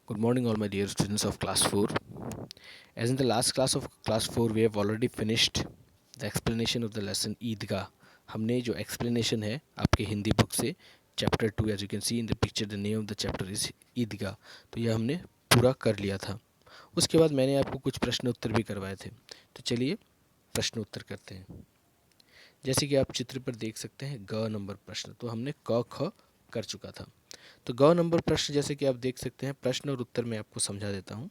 Good morning, all my dear students of class 4. As in the last class of class 4, we have already finished the explanation of the lesson ईदगाह. हमने जो explanation है आपके Hindi book से chapter 2, as you can see in the picture, the name of the chapter is ईदगाह. तो यह हमने पूरा कर लिया था. उसके बाद मैंने आपको कुछ प्रश्न उत्तर भी करवाए थे. तो चलिए प्रश्न उत्तर करते हैं. जैसे कि आप चित्र पर देख सकते हैं ग नंबर प्रश्न, तो हमने क ख कर चुका था. तो ग नंबर प्रश्न जैसे कि आप देख सकते हैं, प्रश्न और उत्तर मैं आपको समझा देता हूँ.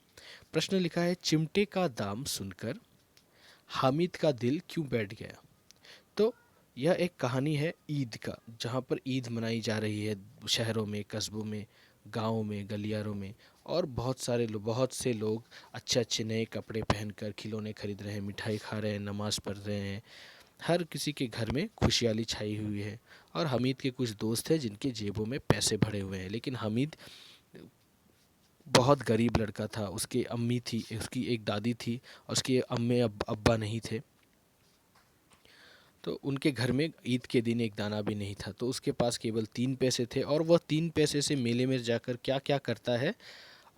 प्रश्न लिखा है, चिमटे का दाम सुनकर हामिद का दिल क्यों बैठ गया. तो यह एक कहानी है ईद का, जहाँ पर ईद मनाई जा रही है शहरों में, कस्बों में, गाँवों में, गलियारों में. और बहुत से लोग अच्छे अच्छे नए कपड़े पहनकर खिलौने खरीद रहे हैं, मिठाई खा रहे हैं, नमाज़ पढ़ रहे हैं. हर किसी के घर में खुशहाली छाई हुई है. और हामिद के कुछ दोस्त हैं जिनके जेबों में पैसे भरे हुए हैं. लेकिन हामिद बहुत गरीब लड़का था. उसकी अम्मी थी, उसकी एक दादी थी, और उसके अम्मे अब्बा नहीं थे. तो उनके घर में ईद के दिन एक दाना भी नहीं था. तो उसके पास केवल 3 पैसे थे, और वह 3 पैसे से मेले में जाकर क्या क्या करता है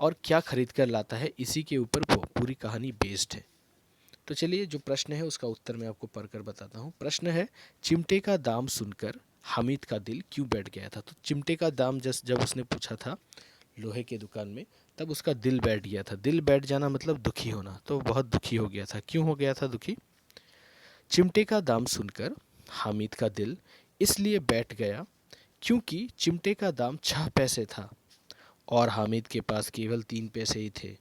और क्या खरीद कर लाता है, इसी के ऊपर पूरी कहानी बेस्ड है. तो चलिए, जो प्रश्न है उसका उत्तर मैं आपको पढ़कर बताता हूँ. प्रश्न है, चिमटे का दाम सुनकर हामिद का दिल क्यों बैठ गया था. तो चिमटे का दाम जब उसने पूछा था लोहे के दुकान में, तब उसका दिल बैठ गया था. दिल बैठ जाना मतलब दुखी होना. तो बहुत दुखी हो गया था. क्यों हो गया था दुखी. चिमटे का दाम सुनकर हामिद का दिल इसलिए बैठ गया क्योंकि चिमटे का दाम 6 पैसे था और हामिद के पास केवल 3 पैसे ही थे.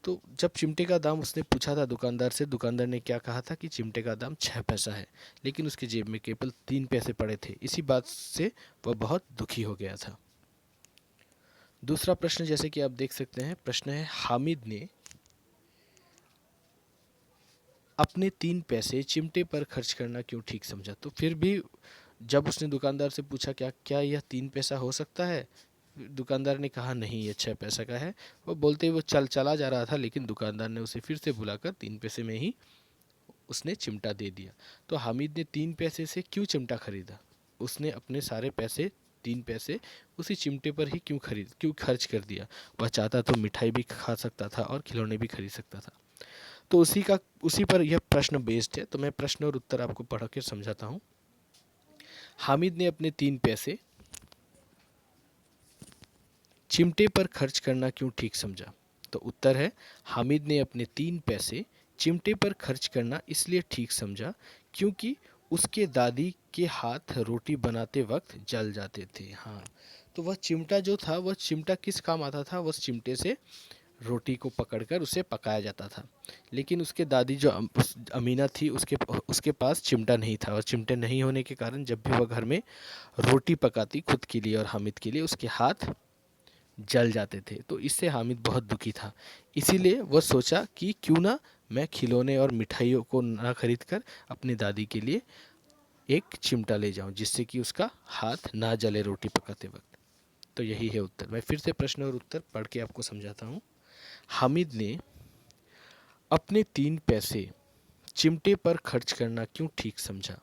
तो जब चिमटे का दाम उसने पूछा था दुकानदार से, दुकानदार ने क्या कहा था कि चिमटे का दाम 6 पैसा है, लेकिन उसके जेब में केवल 3 पैसे पड़े थे. इसी बात से वह बहुत दुखी हो गया था. दूसरा प्रश्न जैसे कि आप देख सकते हैं, प्रश्न है, हामिद ने अपने 3 पैसे चिमटे पर खर्च करना क्यों ठीक समझा. तो फिर भी जब उसने दुकानदार से पूछा क्या क्या यह 3 पैसा हो सकता है, दुकानदार ने कहा नहीं, ये 6 पैसा का है. वो बोलते ही वो चला जा रहा था, लेकिन दुकानदार ने उसे फिर से बुलाकर 3 पैसे में ही उसने चिमटा दे दिया. तो हामिद ने 3 पैसे से क्यों चिमटा खरीदा. उसने अपने सारे पैसे 3 पैसे उसी चिमटे पर ही क्यों खर्च कर दिया. वह चाहता तो मिठाई भी खा सकता था और खिलौने भी खरीद सकता था. तो उसी पर यह प्रश्न बेस्ड है. तो मैं प्रश्न और उत्तर आपको पढ़ के समझाता हूँ. हामिद ने अपने 3 पैसे चिमटे पर खर्च करना क्यों ठीक समझा. तो उत्तर है, हामिद ने अपने 3 पैसे चिमटे पर खर्च करना इसलिए ठीक समझा क्योंकि उसके दादी के हाथ रोटी बनाते वक्त जल जाते थे. हाँ, तो वह चिमटा जो था, वह चिमटा किस काम आता था. वह चिमटे से रोटी को पकड़कर उसे पकाया जाता था. लेकिन उसके दादी जो अमीना थी, उसके पास चिमटा नहीं था, और चिमटे नहीं होने के कारण जब भी वह घर में रोटी पकाती खुद के लिए और हामिद के लिए, उसके हाथ जल जाते थे. तो इससे हामिद बहुत दुखी था. इसीलिए वह सोचा कि क्यों ना मैं खिलौने और मिठाइयों को ना खरीद कर अपनी दादी के लिए एक चिमटा ले जाऊं, जिससे कि उसका हाथ ना जले रोटी पकाते वक्त. तो यही है उत्तर. मैं फिर से प्रश्न और उत्तर पढ़ के आपको समझाता हूँ. हामिद ने अपने 3 पैसे चिमटे पर खर्च करना क्यों ठीक समझा.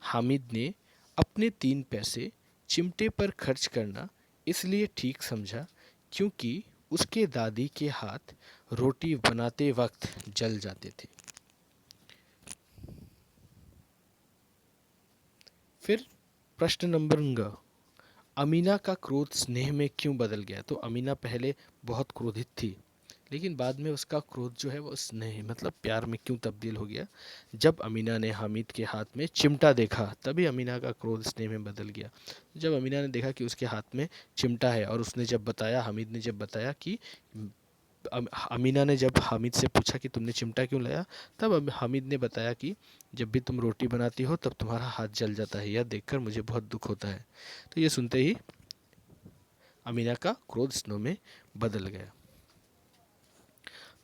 हामिद ने अपने 3 पैसे चिमटे पर खर्च करना इसलिए ठीक समझा क्योंकि उसके दादी के हाथ रोटी बनाते वक्त जल जाते थे. फिर प्रश्न नंबर ग, अमीना का क्रोध स्नेह में क्यों बदल गया. तो अमीना पहले बहुत क्रोधित थी, लेकिन बाद में उसका क्रोध जो है वो स्नेह मतलब प्यार में क्यों तब्दील हो गया. जब अमीना ने हामिद के हाथ में चिमटा देखा, तभी अमीना का क्रोध स्नेह में बदल गया. जब अमीना ने देखा कि उसके हाथ में चिमटा है, और उसने जब बताया, हामिद ने जब बताया कि अमीना ने जब हामिद से पूछा कि तुमने चिमटा क्यों लाया, तब हामिद ने बताया कि जब भी तुम रोटी बनाती हो तब तुम्हारा हाथ जल जाता है, यह देखकर मुझे बहुत दुख होता है. तो ये सुनते ही अमीना का क्रोध स्नेह में बदल गया.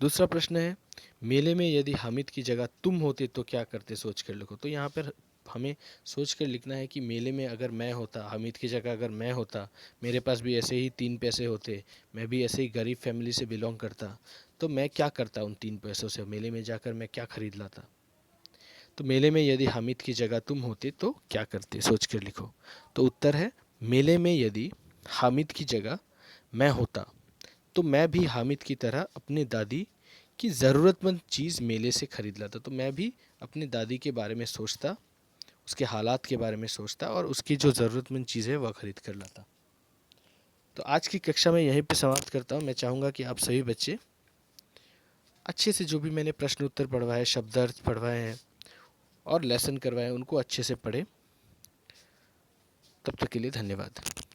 दूसरा प्रश्न है, मेले में यदि हामिद की जगह तुम होते तो क्या करते, सोच कर लिखो. तो यहाँ पर हमें सोच कर लिखना है कि मेले में अगर मैं होता, हामिद की जगह अगर मैं होता, मेरे पास भी ऐसे ही 3 पैसे होते, मैं भी ऐसे ही गरीब फैमिली से बिलोंग करता, तो मैं क्या करता उन 3 पैसों से. मेले में जाकर मैं क्या खरीद लाता. तो मेले में यदि हामिद की जगह तुम होते तो क्या करते, सोच कर लिखो. तो उत्तर है, मेले में यदि हामिद की जगह मैं होता तो मैं भी हामिद की तरह अपनी दादी की ज़रूरतमंद चीज़ मेले से ख़रीद लाता। तो मैं भी अपनी दादी के बारे में सोचता, उसके हालात के बारे में सोचता और उसकी जो ज़रूरतमंद चीज़ है वह ख़रीद कर लाता। तो आज की कक्षा में यहीं पे समाप्त करता हूँ। मैं चाहूँगा कि आप सभी बच्चे अच्छे से जो भी मैंने प्रश्न उत्तर पढ़वाए, शब्दार्थ पढ़वाए हैं और लेसन करवाए, उनको अच्छे से पढ़ें। तब तक के लिए धन्यवाद।